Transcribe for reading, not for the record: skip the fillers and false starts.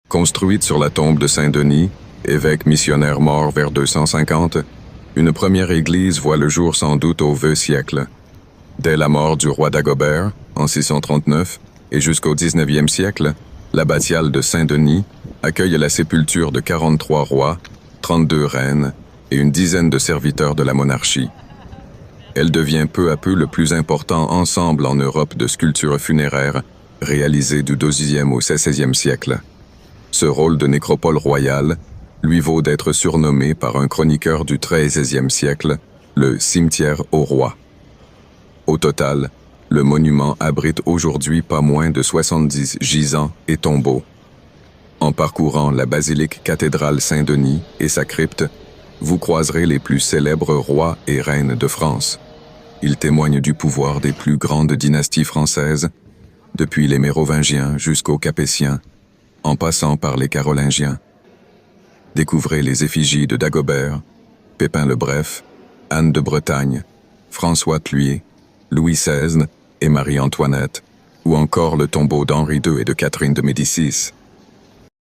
Construite sur la tombe de Saint-Denis, évêque missionnaire mort vers 250, une première église voit le jour sans doute au VIe siècle. Dès la mort du roi Dagobert, en 639, et jusqu'au XIXe siècle, l'abbatiale de Saint-Denis accueille la sépulture de 43 rois, 32 reines et une dizaine de serviteurs de la monarchie. Elle devient peu à peu le plus important ensemble en Europe de sculptures funéraires réalisées du XIIe au XVIe siècle. Ce rôle de nécropole royale lui vaut d'être surnommé par un chroniqueur du XIIIe siècle le cimetière aux rois. Au total, le monument abrite aujourd'hui pas moins de 70 gisants et tombeaux. En parcourant la basilique cathédrale Saint-Denis et sa crypte, vous croiserez les plus célèbres rois et reines de France. Ils témoignent du pouvoir des plus grandes dynasties françaises, depuis les Mérovingiens jusqu'aux Capétiens, en passant par les Carolingiens. Découvrez les effigies de Dagobert, Pépin le Bref, Anne de Bretagne, François Thuillier, Louis XVI et Marie-Antoinette, ou encore le tombeau d'Henri II et de Catherine de Médicis.